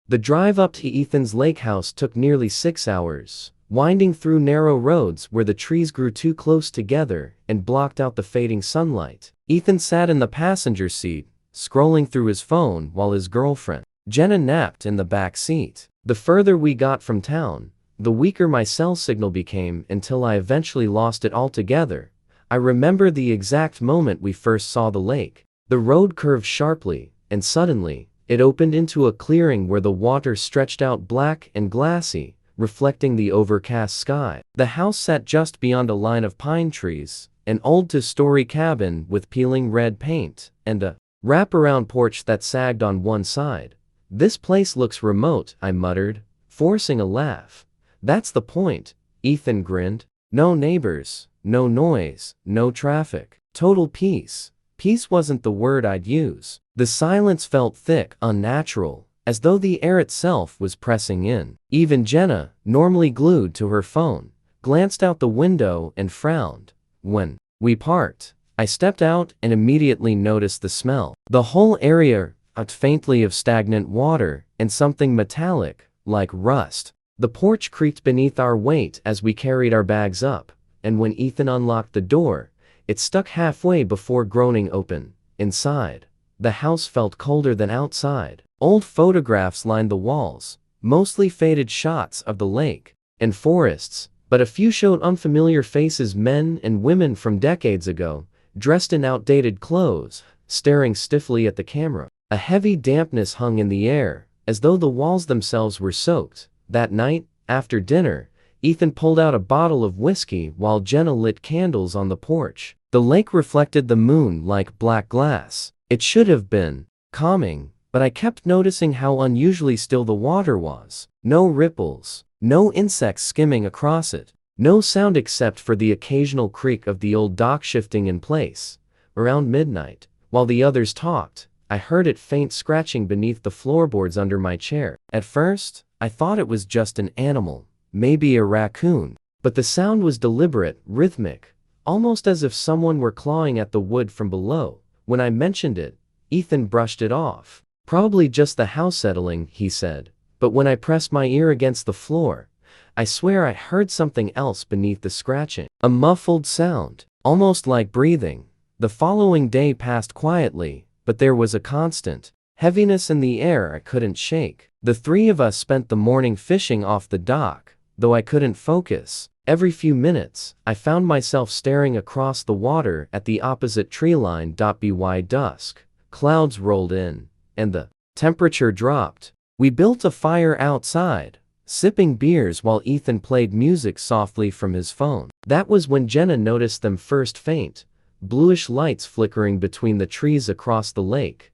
The drive up to Ethan's lake house took nearly 6 hours, winding through narrow roads where the trees grew too close together and blocked out the fading sunlight. Ethan sat in the passenger seat, scrolling through his phone while his girlfriend, Jenna, napped in the back seat. The further we got from town, the weaker my cell signal became until I eventually lost it altogether. I remember the exact moment we first saw the lake. The road curved sharply, and suddenly, it opened into a clearing where the water stretched out black and glassy, reflecting the overcast sky. The house sat just beyond a line of pine trees, an old two-story cabin with peeling red paint, and a wraparound porch that sagged on one side. "This place looks remote," I muttered, forcing a laugh. "That's the point," Ethan grinned. "No neighbors, no noise, no traffic. Total peace." Peace wasn't the word I'd use. The silence felt thick, unnatural, as though the air itself was pressing in. Even Jenna, normally glued to her phone, glanced out the window and frowned. When we parked, I stepped out and immediately noticed the smell. The whole area reeked faintly of stagnant water and something metallic, like rust. The porch creaked beneath our weight as we carried our bags up, and when Ethan unlocked the door, it stuck halfway before groaning open. Inside, the house felt colder than outside. Old photographs lined the walls, mostly faded shots of the lake and forests, but a few showed unfamiliar faces, men and women from decades ago, dressed in outdated clothes, staring stiffly at the camera. A heavy dampness hung in the air, as though the walls themselves were soaked. That night, after dinner, Ethan pulled out a bottle of whiskey while Jenna lit candles on the porch. The lake reflected the moon like black glass. It should have been calming, but I kept noticing how unusually still the water was. No ripples, no insects skimming across it, no sound except for the occasional creak of the old dock shifting in place. Around midnight, while the others talked, I heard it faint scratching beneath the floorboards under my chair. At first, I thought it was just an animal, maybe a raccoon, but the sound was deliberate, rhythmic, almost as if someone were clawing at the wood from below. When I mentioned it, Ethan brushed it off. "Probably just the house settling," he said. But when I pressed my ear against the floor, I swear I heard something else beneath the scratching. A muffled sound, almost like breathing. The following day passed quietly, but there was a constant heaviness in the air I couldn't shake. The three of us spent the morning fishing off the dock, though I couldn't focus. Every few minutes, I found myself staring across the water at the opposite tree line. By dusk, clouds rolled in, and the temperature dropped. We built a fire outside, sipping beers while Ethan played music softly from his phone. That was when Jenna noticed them first, faint, bluish lights flickering between the trees across the lake.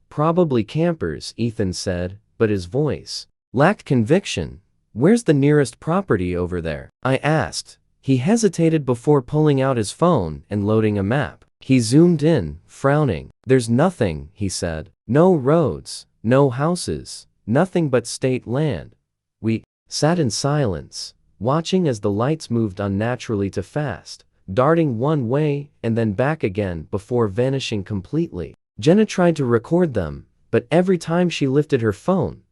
"Probably campers," Ethan said, but his voice lacked conviction. "Where's the nearest property over there?" I asked. He hesitated before pulling out his phone and loading a map. He zoomed in, frowning. "There's nothing," he said. "No roads, no houses, nothing but state land." We sat in silence, watching as the lights moved unnaturally too fast, darting one way and then back again before vanishing completely. Jenna tried to record them, but every time she lifted her phone,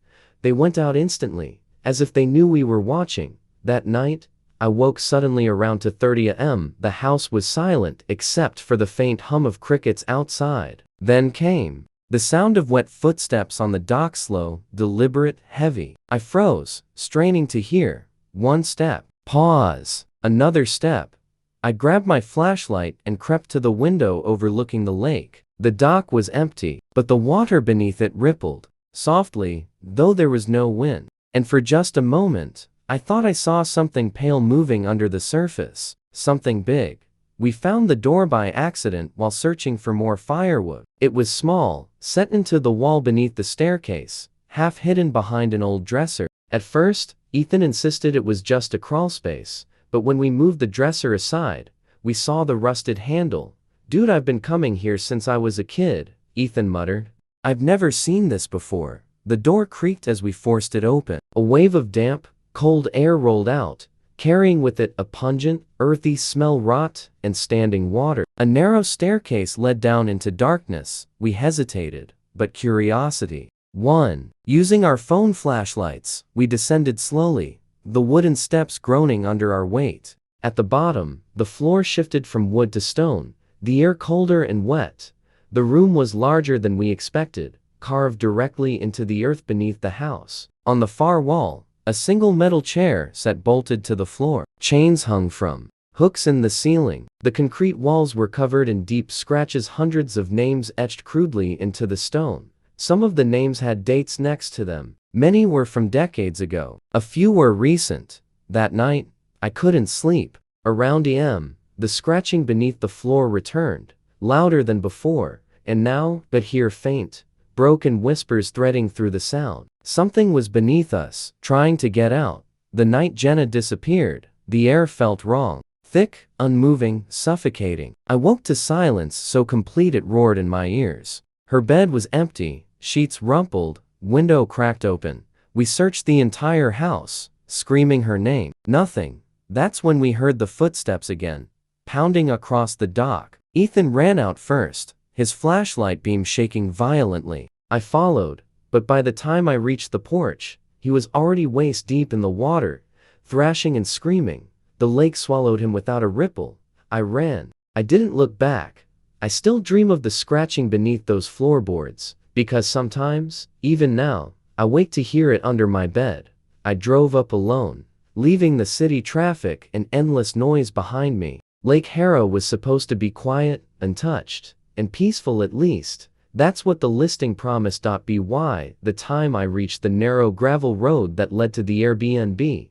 they went out instantly, as if they knew we were watching. That night, I woke suddenly around 2:30 a.m. The house was silent except for the faint hum of crickets outside. Then came the sound of wet footsteps on the dock, slow, deliberate, heavy. I froze, straining to hear. One step. Pause. Another step. I grabbed my flashlight and crept to the window overlooking the lake. The dock was empty, but the water beneath it rippled softly, though there was no wind. And for just a moment, I thought I saw something pale moving under the surface. Something big. We found the door by accident while searching for more firewood. It was small, set into the wall beneath the staircase, half hidden behind an old dresser. At first, Ethan insisted it was just a crawlspace, but when we moved the dresser aside, we saw the rusted handle. "Dude, I've been coming here since I was a kid," Ethan muttered. "I've never seen this before." The door creaked as we forced it open. A wave of damp, cold air rolled out, carrying with it a pungent, earthy smell, rot and standing water. A narrow staircase led down into darkness. We hesitated, but curiosity 1. Using our phone flashlights, we descended slowly, the wooden steps groaning under our weight. At the bottom, the floor shifted from wood to stone, the air colder and wet. The room was larger than we expected, carved directly into the earth beneath the house. On the far wall, a single metal chair sat bolted to the floor. Chains hung from hooks in the ceiling. The concrete walls were covered in deep scratches, hundreds of names etched crudely into the stone. Some of the names had dates next to them. Many were from decades ago. A few were recent. That night, I couldn't sleep. Around a.m., the scratching beneath the floor returned, louder than before, and now but hear faint, broken whispers threading through the sound. Something was beneath us, trying to get out. The night Jenna disappeared, the air felt wrong. Thick, unmoving, suffocating. I woke to silence so complete it roared in my ears. Her bed was empty, sheets rumpled, window cracked open. We searched the entire house, screaming her name. Nothing. That's when we heard the footsteps again, pounding across the dock. Ethan ran out first, his flashlight beam shaking violently. I followed, but by the time I reached the porch, he was already waist deep in the water, thrashing and screaming. The lake swallowed him without a ripple. I ran. I didn't look back. I still dream of the scratching beneath those floorboards, because sometimes, even now, I wake to hear it under my bed. I drove up alone, leaving the city traffic and endless noise behind me. Lake Harrow was supposed to be quiet, untouched, and peaceful at least. That's what the listing promised. By the time I reached the narrow gravel road that led to the Airbnb,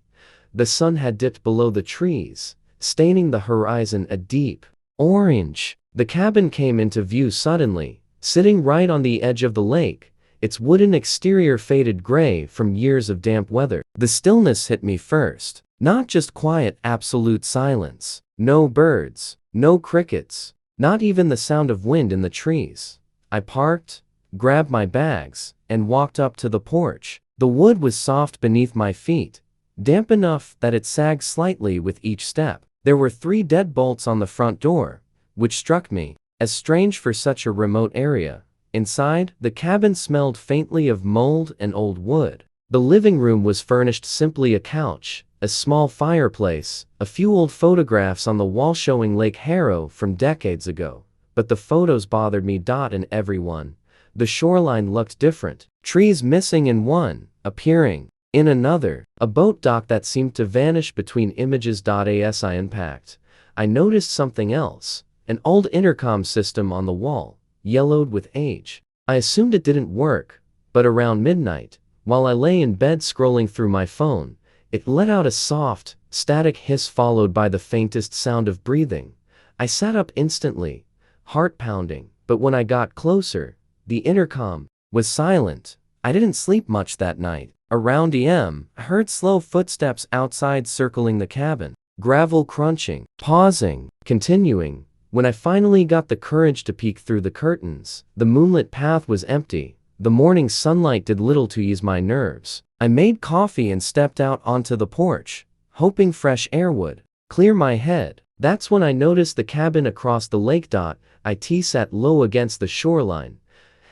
the sun had dipped below the trees, staining the horizon a deep orange. The cabin came into view suddenly, sitting right on the edge of the lake, its wooden exterior faded gray from years of damp weather. The stillness hit me first. Not just quiet, absolute silence. No birds, no crickets, not even the sound of wind in the trees. I parked, grabbed my bags, and walked up to the porch. The wood was soft beneath my feet, damp enough that it sagged slightly with each step. There were 3 deadbolts on the front door, which struck me as strange for such a remote area. Inside, the cabin smelled faintly of mold and old wood. The living room was furnished simply: a couch, a small fireplace, a few old photographs on the wall showing Lake Harrow from decades ago. But the photos bothered me. In every one, the shoreline looked different. Trees missing in one, appearing in another. A boat dock that seemed to vanish between images. As I unpacked, I noticed something else. An old intercom system on the wall, yellowed with age. I assumed it didn't work, but around midnight, while I lay in bed scrolling through my phone, it let out a soft, static hiss followed by the faintest sound of breathing. I sat up instantly, heart pounding, but when I got closer, the intercom was silent. I didn't sleep much that night. Around a.m., I heard slow footsteps outside circling the cabin, gravel crunching, pausing, continuing. When I finally got the courage to peek through the curtains, the moonlit path was empty. The morning sunlight did little to ease my nerves. I made coffee and stepped out onto the porch, hoping fresh air would clear my head. That's when I noticed the cabin across the lake. It sat low against the shoreline,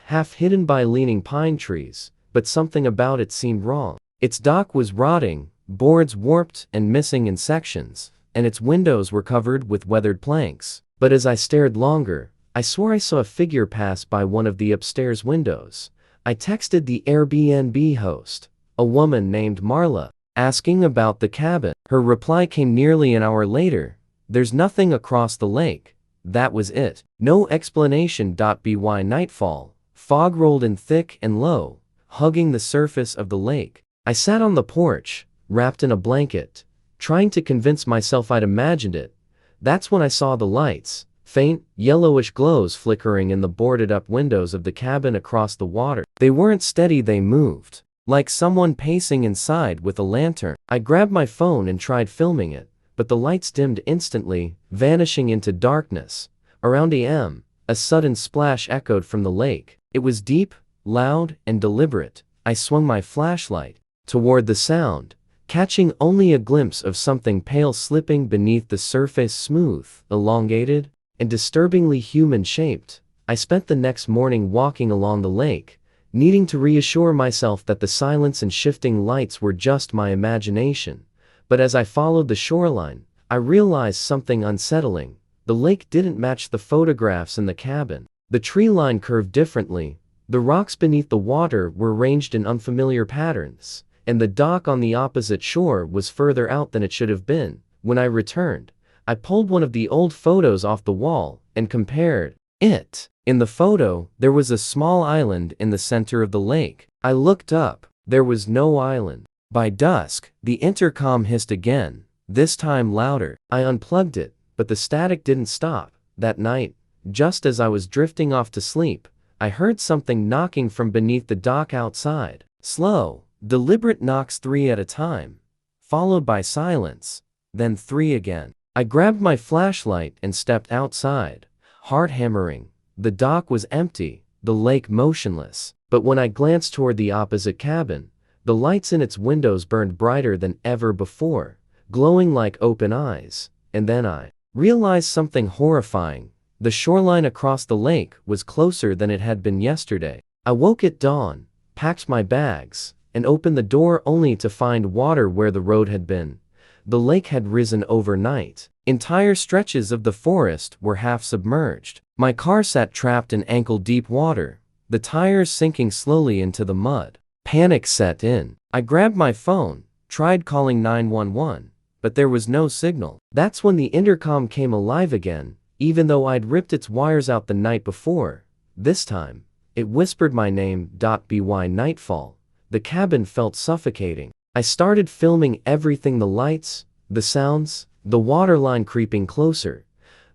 half hidden by leaning pine trees, but something about it seemed wrong. Its dock was rotting, boards warped and missing in sections, and its windows were covered with weathered planks. But as I stared longer, I swore I saw a figure pass by one of the upstairs windows. I texted the Airbnb host, a woman named Marla, asking about the cabin. Her reply came nearly an hour later. There's nothing across the lake. That was it. No explanation. By nightfall, fog rolled in thick and low, hugging the surface of the lake. I sat on the porch, wrapped in a blanket, trying to convince myself I'd imagined it. That's when I saw the lights, faint, yellowish glows flickering in the boarded-up windows of the cabin across the water. They weren't steady, they moved, like someone pacing inside with a lantern. I grabbed my phone and tried filming it, but the lights dimmed instantly, vanishing into darkness. Around a.m., a sudden splash echoed from the lake. It was deep, loud, and deliberate. I swung my flashlight toward the sound, catching only a glimpse of something pale slipping beneath the surface, smooth, elongated, and disturbingly human-shaped. I spent the next morning walking along the lake, needing to reassure myself that the silence and shifting lights were just my imagination. But as I followed the shoreline, I realized something unsettling. The lake didn't match the photographs in the cabin. The tree line curved differently, the rocks beneath the water were arranged in unfamiliar patterns, and the dock on the opposite shore was further out than it should have been. When I returned, I pulled one of the old photos off the wall and compared it. In the photo, there was a small island in the center of the lake. I looked up. There was no island. By dusk, the intercom hissed again, this time louder. I unplugged it, but the static didn't stop. That night, just as I was drifting off to sleep, I heard something knocking from beneath the dock outside. Slow, deliberate knocks 3 at a time, followed by silence, then 3 again. I grabbed my flashlight and stepped outside, heart hammering. The dock was empty, the lake motionless. But when I glanced toward the opposite cabin, the lights in its windows burned brighter than ever before, glowing like open eyes. And then I realized something horrifying. The shoreline across the lake was closer than it had been yesterday. I woke at dawn, packed my bags, and opened the door only to find water where the road had been. The lake had risen overnight. Entire stretches of the forest were half submerged. My car sat trapped in ankle-deep water, the tires sinking slowly into the mud. Panic set in. I grabbed my phone, tried calling 911, but there was no signal. That's when the intercom came alive again, even though I'd ripped its wires out the night before. This time, it whispered my name. By nightfall, the cabin felt suffocating. I started filming everything, the lights, the sounds, the waterline creeping closer.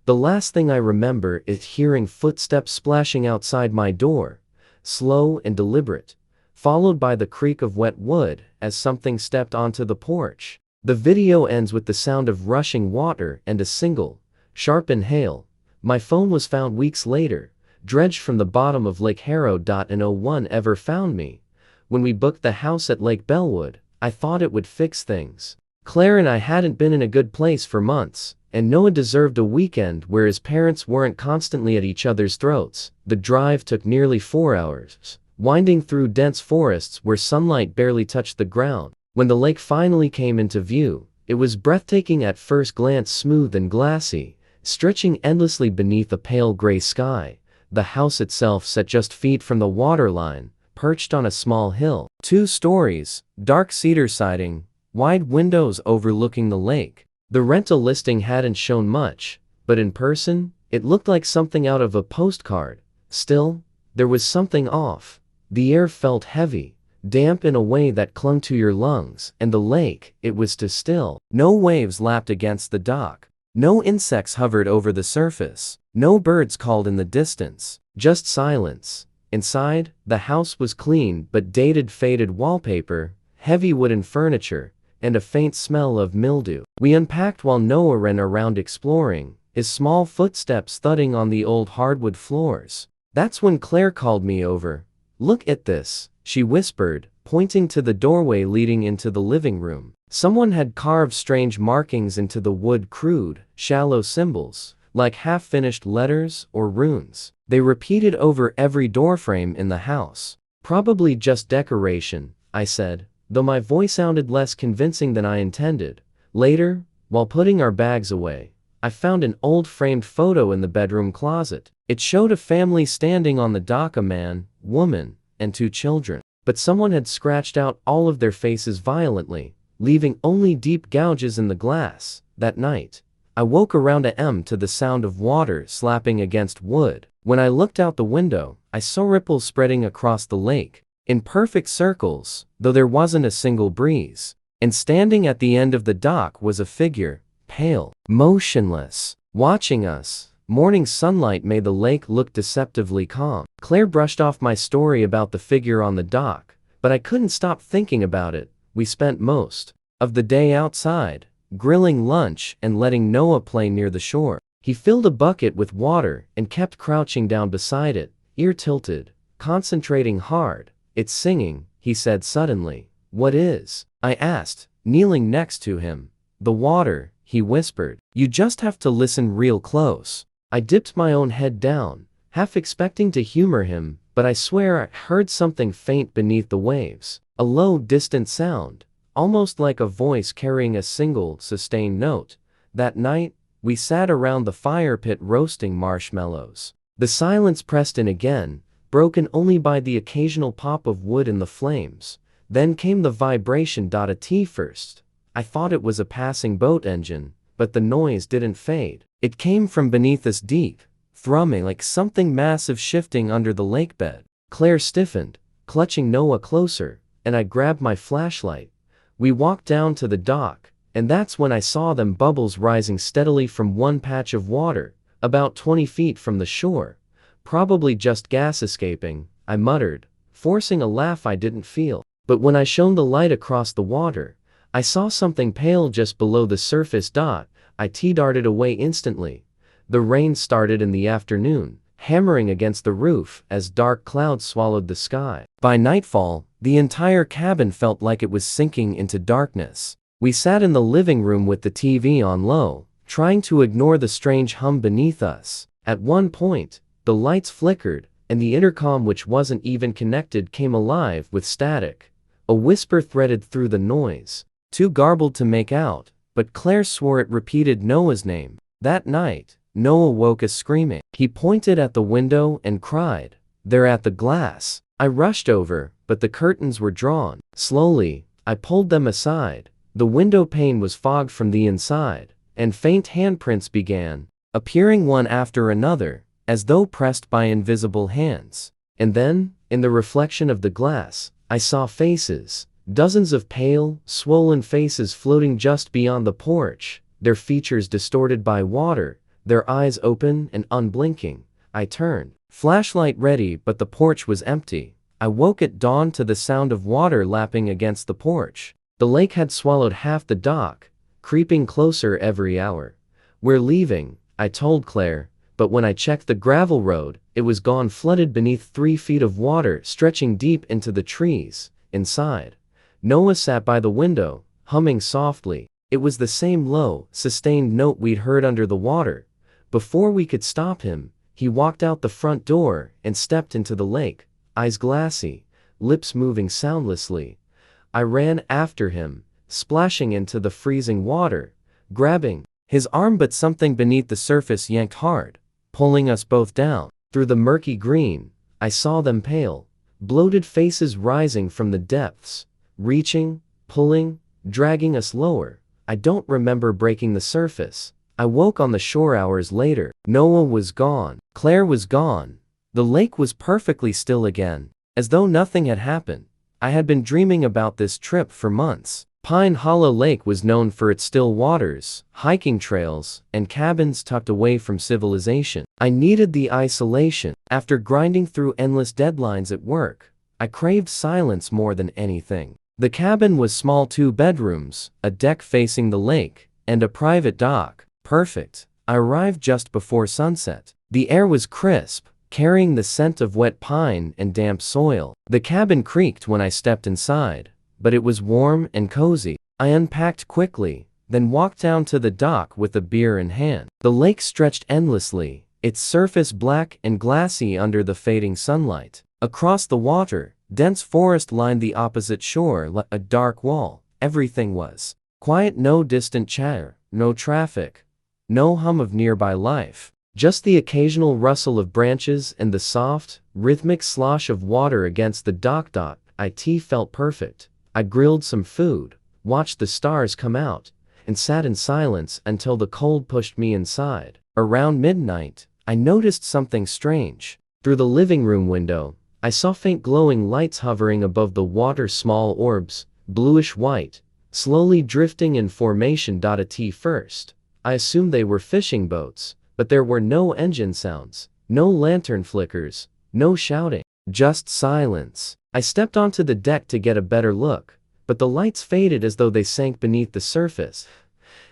The last thing I remember is hearing footsteps splashing outside my door, slow and deliberate, followed by the creak of wet wood as something stepped onto the porch. The video ends with the sound of rushing water and a single, sharp inhale. My phone was found weeks later, dredged from the bottom of Lake Harrow. No one ever found me. When we booked the house at Lake Bellwood, I thought it would fix things. Claire and I hadn't been in a good place for months, and Noah deserved a weekend where his parents weren't constantly at each other's throats. The drive took nearly 4 hours, winding through dense forests where sunlight barely touched the ground. When the lake finally came into view, it was breathtaking at first glance, smooth and glassy, stretching endlessly beneath a pale gray sky. The house itself sat just feet from the waterline, perched on a small hill. 2 stories, dark cedar siding, wide windows overlooking the lake. The rental listing hadn't shown much, but in person, it looked like something out of a postcard. Still, there was something off. The air felt heavy, damp in a way that clung to your lungs, and the lake, it was too still. No waves lapped against the dock. No insects hovered over the surface. No birds called in the distance. Just silence. Inside, the house was clean but dated, faded wallpaper, heavy wooden furniture, and a faint smell of mildew. We unpacked while Noah ran around exploring, his small footsteps thudding on the old hardwood floors. That's when Claire called me over. "Look at this," she whispered, pointing to the doorway leading into the living room. Someone had carved strange markings into the wood, crude, shallow symbols, like half-finished letters or runes. They repeated over every doorframe in the house. "Probably just decoration," I said, though my voice sounded less convincing than I intended. Later, while putting our bags away, I found an old framed photo in the bedroom closet. It showed a family standing on the dock, a man, woman, and 2 children. But someone had scratched out all of their faces violently, leaving only deep gouges in the glass. That night, I woke around a.m. to the sound of water slapping against wood. When I looked out the window, I saw ripples spreading across the lake, in perfect circles, though there wasn't a single breeze. And standing at the end of the dock was a figure, pale, motionless, watching us. Morning sunlight made the lake look deceptively calm. Claire brushed off my story about the figure on the dock, but I couldn't stop thinking about it. We spent most of the day outside, grilling lunch and letting Noah play near the shore. He filled a bucket with water and kept crouching down beside it, ear tilted, concentrating hard. "It's singing," he said suddenly. "What is?" I asked, kneeling next to him. "The water," he whispered. "You just have to listen real close." I dipped my own head down, half expecting to humor him, but I swear I heard something faint beneath the waves. A low, distant sound, almost like a voice carrying a single, sustained note. That night, we sat around the fire pit roasting marshmallows. The silence pressed in again, broken only by the occasional pop of wood in the flames. Then came the vibration. At first, I thought it was a passing boat engine, but the noise didn't fade. It came from beneath us, deep, thrumming like something massive shifting under the lake bed. Claire stiffened, clutching Noah closer, and I grabbed my flashlight. We walked down to the dock, and that's when I saw them bubbles rising steadily from one patch of water, about 20 feet from the shore. Probably just gas escaping, I muttered, forcing a laugh I didn't feel. But when I shone the light across the water, I saw something pale just below the surface. It darted away instantly. The rain started in the afternoon, hammering against the roof as dark clouds swallowed the sky. By nightfall, the entire cabin felt like it was sinking into darkness. We sat in the living room with the TV on low, trying to ignore the strange hum beneath us. At one point, the lights flickered, and the intercom, which wasn't even connected, came alive with static. A whisper threaded through the noise, too garbled to make out, but Claire swore it repeated Noah's name. That night, Noah woke us screaming. He pointed at the window and cried, "They're at the glass." I rushed over, but the curtains were drawn. Slowly, I pulled them aside. The window pane was fogged from the inside, and faint handprints began appearing one after another, as though pressed by invisible hands. And then, in the reflection of the glass, I saw faces, dozens of pale, swollen faces floating just beyond the porch, their features distorted by water, their eyes open and unblinking. I turned, flashlight ready, but the porch was empty. I woke at dawn to the sound of water lapping against the porch. The lake had swallowed half the dock, creeping closer every hour. "We're leaving," I told Claire, but when I checked the gravel road, it was gone, flooded beneath 3 feet of water stretching deep into the trees. Inside, Noah sat by the window, humming softly. It was the same low, sustained note we'd heard under the water. Before we could stop him, he walked out the front door and stepped into the lake, eyes glassy, lips moving soundlessly. I ran after him, splashing into the freezing water, grabbing his arm, but something beneath the surface yanked hard, pulling us both down. Through the murky green, I saw them pale, bloated faces rising from the depths, reaching, pulling, dragging us lower. I don't remember breaking the surface. I woke on the shore hours later. Noah was gone. Claire was gone. The lake was perfectly still again, as though nothing had happened. I had been dreaming about this trip for months. Pine Hollow Lake was known for its still waters, hiking trails, and cabins tucked away from civilization. I needed the isolation. After grinding through endless deadlines at work, I craved silence more than anything. The cabin was small, 2 bedrooms, a deck facing the lake, and a private dock. Perfect. I arrived just before sunset. The air was crisp, carrying the scent of wet pine and damp soil. The cabin creaked when I stepped inside, but it was warm and cozy. I unpacked quickly, then walked down to the dock with a beer in hand. The lake stretched endlessly, its surface black and glassy under the fading sunlight. Across the water, dense forest lined the opposite shore like a dark wall. Everything was quiet, no distant chatter, no traffic, no hum of nearby life. Just the occasional rustle of branches and the soft, rhythmic slosh of water against the dock. It felt perfect. I grilled some food, watched the stars come out, and sat in silence until the cold pushed me inside. Around midnight, I noticed something strange. Through the living room window, I saw faint glowing lights hovering above the water, small orbs, bluish-white, slowly drifting in formation. At first, I assumed they were fishing boats, but there were no engine sounds, no lantern flickers, no shouting, just silence. I stepped onto the deck to get a better look, but the lights faded as though they sank beneath the surface.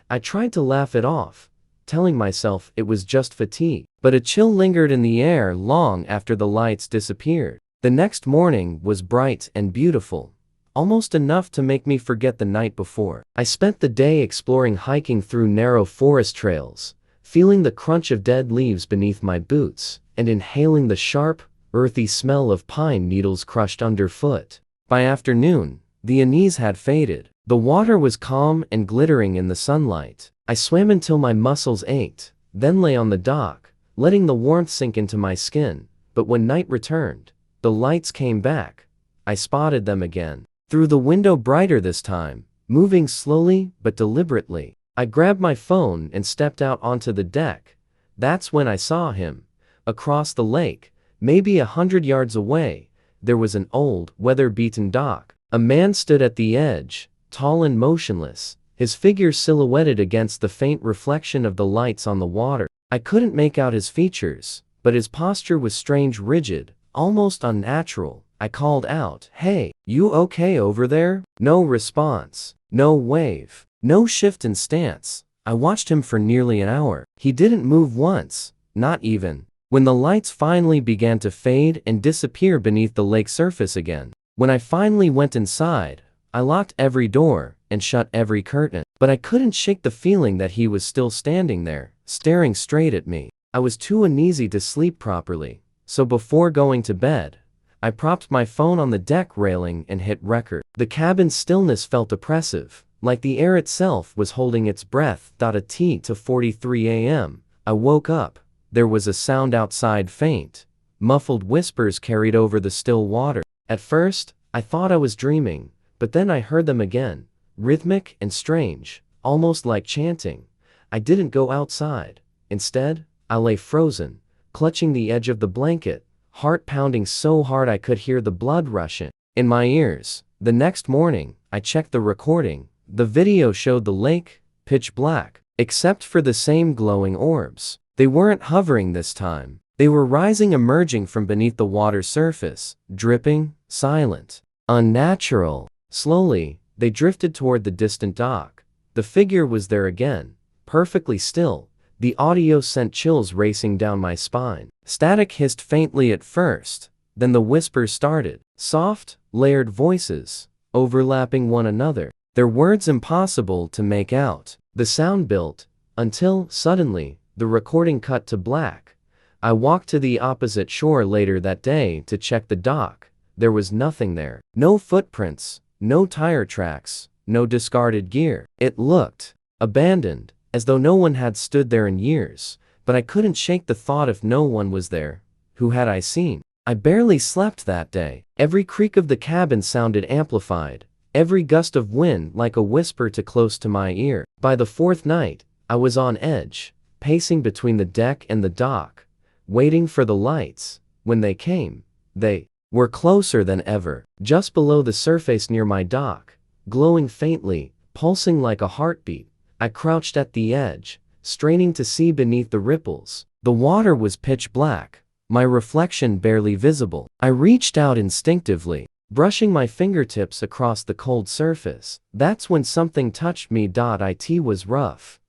I tried to laugh it off, telling myself it was just fatigue, but a chill lingered in the air long after the lights disappeared. The next morning was bright and beautiful, almost enough to make me forget the night before. I spent the day exploring, hiking through narrow forest trails, feeling the crunch of dead leaves beneath my boots, and inhaling the sharp, earthy smell of pine needles crushed underfoot. By afternoon, the unease had faded. The water was calm and glittering in the sunlight. I swam until my muscles ached, then lay on the dock, letting the warmth sink into my skin. But when night returned, the lights came back. I spotted them again. Through the window, brighter this time, moving slowly but deliberately. I grabbed my phone and stepped out onto the deck. That's when I saw him. Across the lake, maybe 100 yards away, there was an old, weather-beaten dock. A man stood at the edge, tall and motionless, his figure silhouetted against the faint reflection of the lights on the water. I couldn't make out his features, but his posture was strange, rigid, almost unnatural. I called out, "Hey, you okay over there?" No response, no wave, no shift in stance. I watched him for nearly an hour. He didn't move once, not even when the lights finally began to fade and disappear beneath the lake surface again. When I finally went inside, I locked every door and shut every curtain. But I couldn't shake the feeling that he was still standing there, staring straight at me. I was too uneasy to sleep properly, so before going to bed, I propped my phone on the deck railing and hit record. The cabin's stillness felt oppressive, like the air itself was holding its breath. At 2:43 a.m., I woke up. There was a sound outside, faint, muffled whispers carried over the still water. At first, I thought I was dreaming, but then I heard them again, rhythmic and strange, almost like chanting. I didn't go outside. Instead, I lay frozen, clutching the edge of the blanket, heart pounding so hard I could hear the blood rush in my ears. The next morning, I checked the recording. The video showed the lake, pitch black, except for the same glowing orbs. They weren't hovering this time. They were rising, emerging from beneath the water surface, dripping, silent, unnatural. Slowly, they drifted toward the distant dock. The figure was there again, perfectly still. The audio sent chills racing down my spine. Static hissed faintly at first, then the whispers started. Soft, layered voices, overlapping one another, their words impossible to make out. The sound built, until, suddenly, the recording cut to black. I walked to the opposite shore later that day to check the dock. There was nothing there. No footprints, no tire tracks, no discarded gear. It looked abandoned, as though no one had stood there in years. But I couldn't shake the thought, if no one was there, who had I seen? I barely slept that day. Every creak of the cabin sounded amplified, every gust of wind like a whisper too close to my ear. By the fourth night, I was on edge, pacing between the deck and the dock, waiting for the lights. When they came, they were closer than ever, just below the surface near my dock, glowing faintly, pulsing like a heartbeat. I crouched at the edge, straining to see beneath the ripples. The water was pitch black, my reflection barely visible. I reached out instinctively, brushing my fingertips across the cold surface. That's when something touched me. It was rough,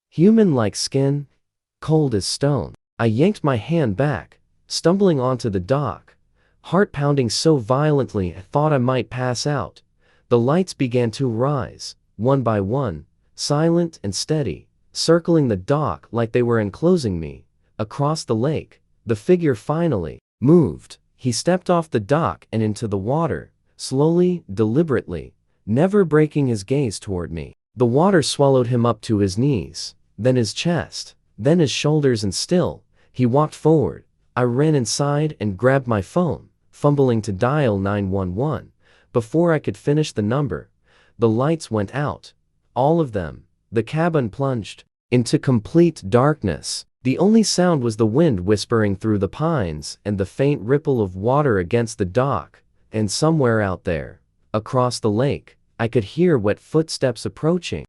human-like skin, cold as stone. I yanked my hand back, stumbling onto the dock, heart pounding so violently I thought I might pass out. The lights began to rise, one by one, silent and steady, circling the dock like they were enclosing me. Across the lake, the figure finally moved. He stepped off the dock and into the water, slowly, deliberately, never breaking his gaze toward me. The water swallowed him up to his knees, then his chest, then his shoulders, and still, he walked forward. I ran inside and grabbed my phone, fumbling to dial 911. Before I could finish the number, the lights went out. All of them. The cabin plunged into complete darkness. The only sound was the wind whispering through the pines and the faint ripple of water against the dock. And somewhere out there, across the lake, I could hear wet footsteps approaching.